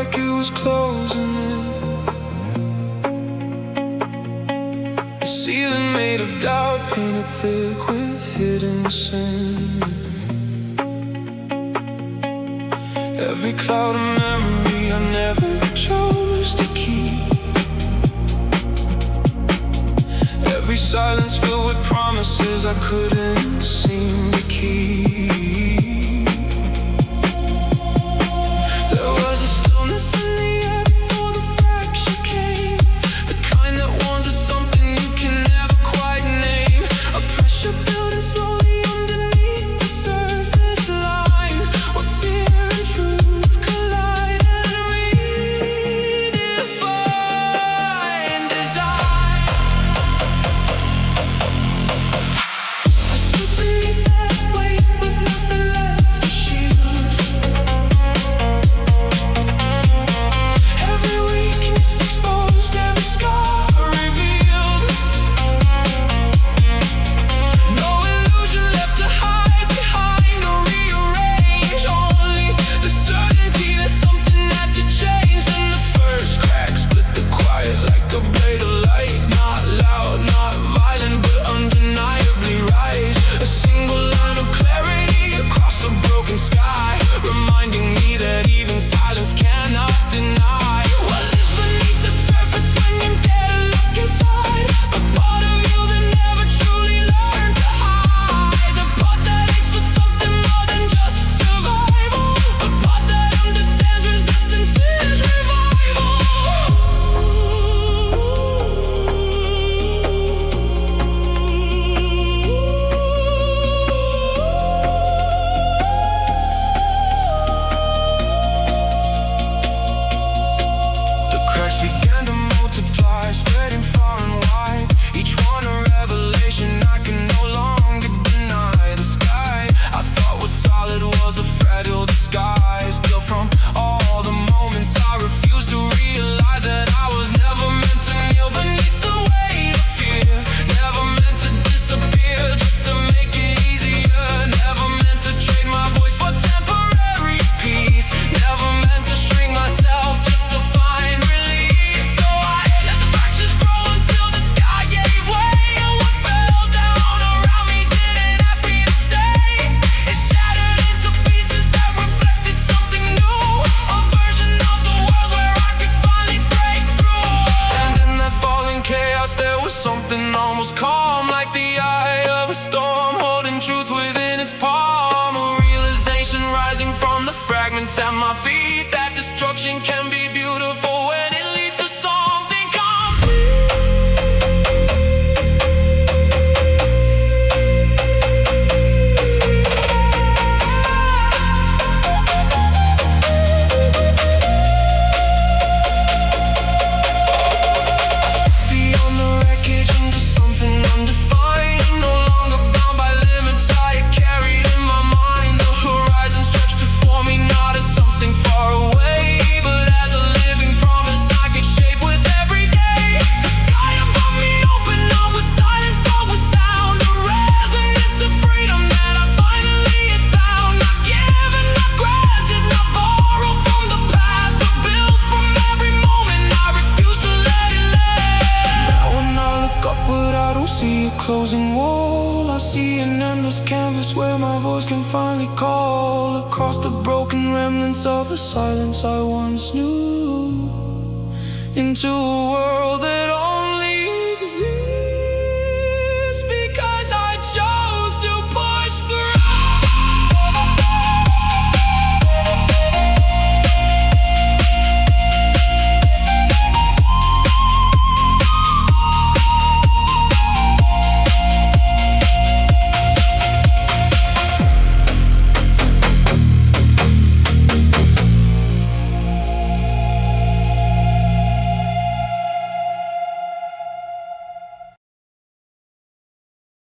like it was closing in. The ceiling made of doubt, painted thick with hidden sin. Every cloud of memory I never chose to keep. Every silence filled with promises I couldn't seem to keep. There was a stillness in the air before the fracture came, the kind that warns of something you can never quite name. A pressure building slowly underneath the surface line, where fear and truth collide and redefine design. I stood beneath that weight with nothing left to shield. Every weakness exposed, every scar revealed. No illusion left to hide behind or rearrange. Only the certainty that something had to change. Then the first crack split the quiet like a blade of light. Not loud, not violent, but undeniably right. A single line of clarity across a broken sky, reminding me that even silence cannot deny what lives beneath the surface when you dare to look inside. The part of you that never truly learned to hide, the part that aches for something more than just survival, the part that understands resistance is revival. The cracks began to multiply, spreading far and wide. Each one a revelation I can no longer deny. The sky I thought was solid was a fragile disguise, built from all the moments I refused to realize that I was never meant to kneel beneath the weight of fear. Never meant to disappear just to make it easier. Never meant to trade my voice for temporary peace. Never meant to shrink myself just to find release. So I let the fractures grow until the sky gave way, and what fell down around me didn't ask me to stay. It shattered into pieces that reflected something new, a version of the world where I could finally break through. And in that falling chaos there was something almost calm, like the eye of a storm holding truth within its palm. A realization rising from the fragments at my feet, that destruction can be beautiful when it leads to something complete. Beyond the wreckage into something undefined, no longer bound by limits I had carried in my mind. The horizon stretched before me, not as something far away, but as a living promise I could shape with every day. The sky above me opened not with silence but with sound, a resonance of freedom that I finally had found. Not given, not granted, not borrowed from the past, but built from every moment. I refuse to let it land. Now when I look upward I don't see a closing wall, I see an endless canvas where my voice can finally call across the broken remnants of the silence I once knew, into a world